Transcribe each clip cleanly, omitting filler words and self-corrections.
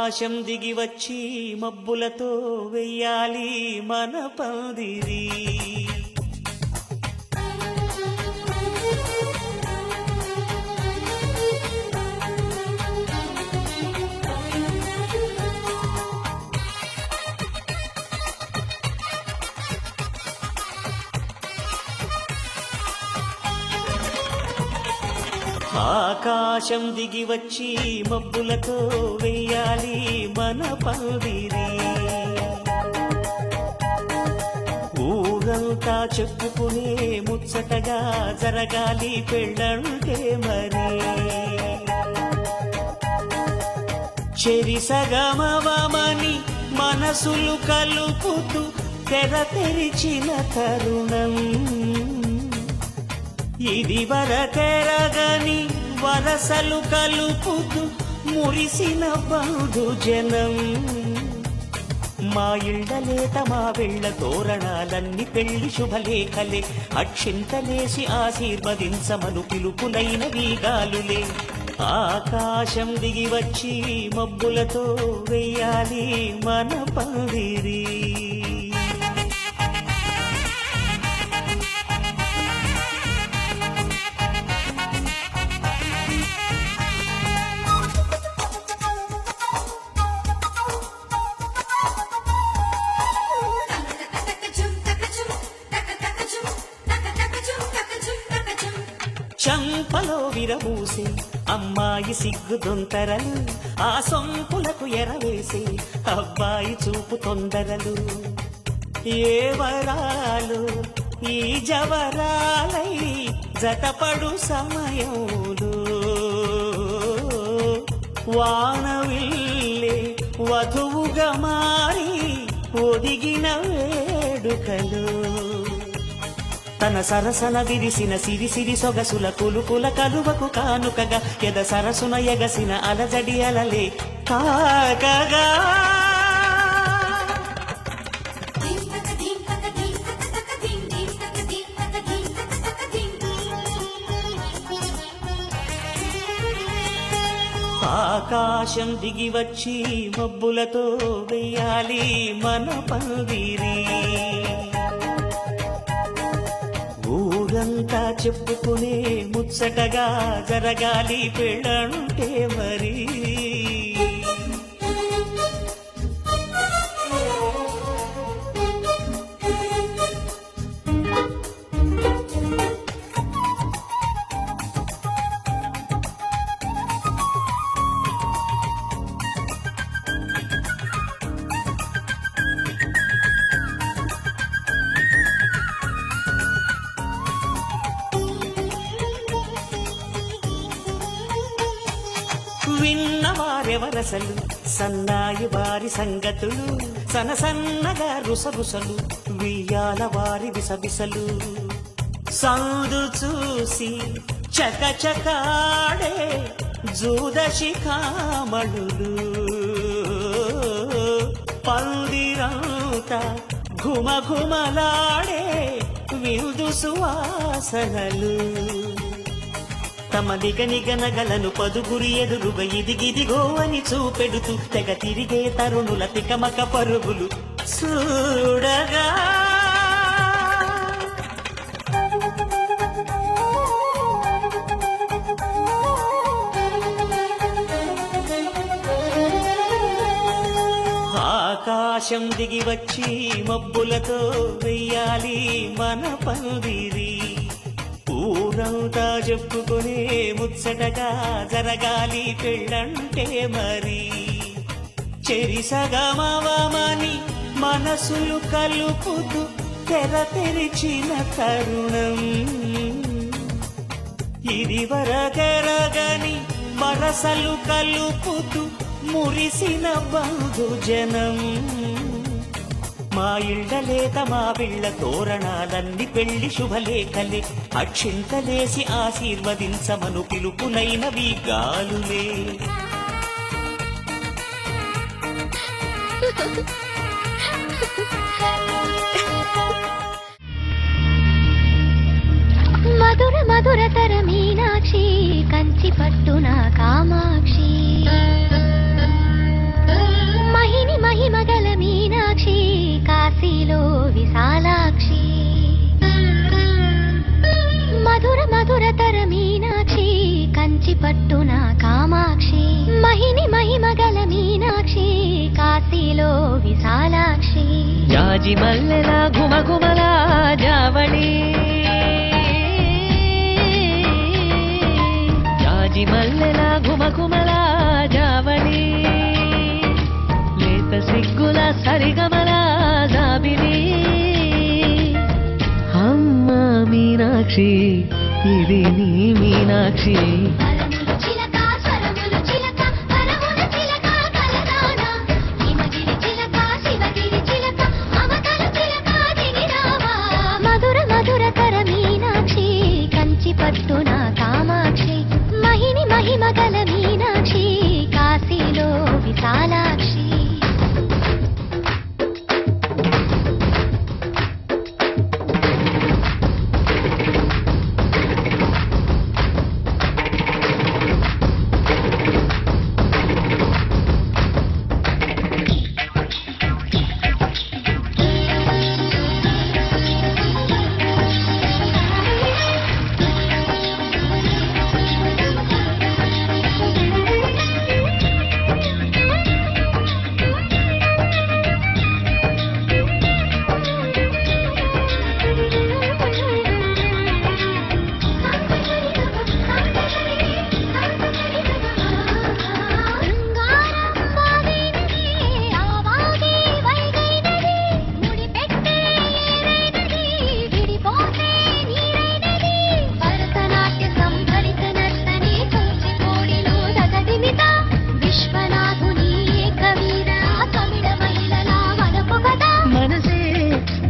ఆకాశం దిగి వచ్చి మబ్బులతో వెయ్యాలి మన పందిరి. ఆకాశం దిగి వచ్చి మబ్బులతో వెయ్యాలి మన పందిరి. ఊరంతా చెప్పుకునే ముచ్చటగా జరగాలి పెళ్ళంటే మరి. చెరిసగమవమని మనసులు కలుపుతూ తెర తెరిచిన తరుణం, ఇది వరకెరగని వరసలు కలుపుతూ మురిసిన బంధుజనం. మా ఇళ్లలేత మా వెళ్ళ తోరణాలన్నీ పెళ్లి శుభలేఖలే, అక్షింతలేసి ఆశీర్వదించమను పిలుపులైన వీగాలులే. ఆకాశం దిగి వచ్చి మబ్బులతో వెయ్యాలి మన పందిరి. చంపలో విరబూసే అమ్మాయి సిగ్గు దొంతరలు, ఆ సొంపులకు ఎరవేసే అబ్బాయి చూపు తొందరలు. ఏ వరాలు ఈ జవరాలై జతపడు సమయంలో, వానవిల్లే వధువుగా మారి ఒదిగిన వేడుకలు. తన సరసన విరిసిన సిరిసిరి సొగసుల కులుకుల కలువకు కానుకగా ఎద సరసున ఎగసిన అలజడి అలలే కాకగా. ఆకాశం దిగి వచ్చి మబ్బులతో వెయ్యాలి మన పందిరి. ఊరంతా చెప్పుకునే ముచ్చటగా జరగాలి పెళ్ళంటే మరి. విన్నవారెవరసలు సన్నాయి వారి సంగతులు, సనసన్నగా రుసరుసలు వియ్యాల వారి విసవిసలు. సందు చూసి చకచకాడే జూదశిఖామణులు, పందిరంతా ఘుమఘుమలాడే విందు సువాసనలు. తమ నిగనిగనగలను పదుగురి ఎదురుగా ఇదిగిదిగో అని చూపెడుతూ తెగ తిరిగే తరుణుల తికమక పరుగులు చూడగా. ఆకాశం దిగి వచ్చి మబ్బులతో వెయ్యాలి మన పందిరి. ఊరంతా చెప్పుకునే ముచ్చటగా జరగాలి పెళ్ళంటే మరి. చెరిసగమవమని మనసులు కలుపుతూ తెర తెరిచిన తరుణం, ఇది వరకెరగని వరసలు కలుపుతూ మురిసిన బంధుజనం. మా ఇళ్లలేత మా పిళ్ళ తోరణాలన్నీ పెళ్లి శుభలేఖలే, అక్షింతలేసి ఆశీర్వదించమను పిలుపులైనవి గాలులే. మధుర మధురతర మీనాక్షి కంచి పట్టున కామాక్షి కాశీలో విశాలాక్షి మధుర మధురతర మీనాక్షి కంచి పట్టున కామాక్షి మహిని మహిమగల మీనాక్షి కాశీలో విశాలాక్షి జాజి మల్లెల ఘుమఘుమల జావళి జాజి మల్లెల ఘుమఘుమల జావళి లేత సిగ్గుల సరిగమల జాబిలి అమ్మ మీనాక్షి ఇది నీ మీనాక్షి మధుర మధురతర మీనాక్షి కంచి పట్టున కామాక్షి మహిని మహిమగల మీనాక్షి కాశీలో విశాలాక్షి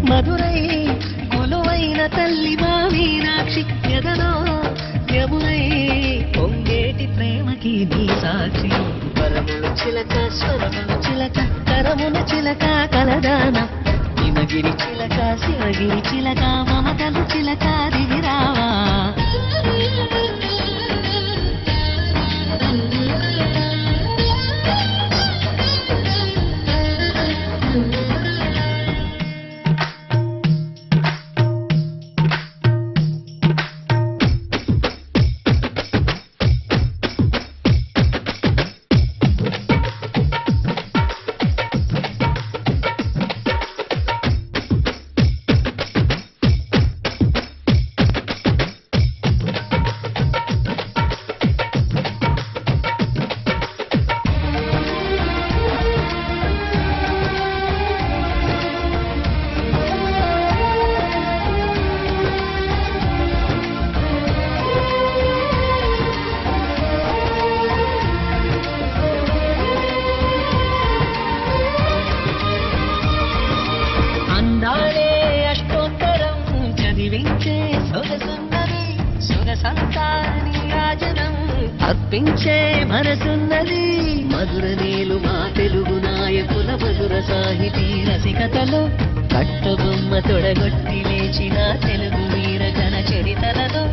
మధురై కొలువైన తల్లి మా మీనాక్షి ఎదలో యమునై పొంగేటి ప్రేమకి నీ సాక్షి వరములు చిలక స్వరములు చిలక కరమున చిలక కలదాన హిమగిరి చిలక శివగిరి చిలక మమతలు చిలక దిగిరావా అందాలే అష్టోత్తరం చదివించే సొగసున్నది సొగసంతా నీరాజనం అర్పించే మనసున్నది మధుర నీలు మా తెలుగు నాయకుల మధుర సాహితీ రసికతలో కట్టబొమ్మ తొడగొట్టి లేచిన తెలుగు వీర జన చరితలలో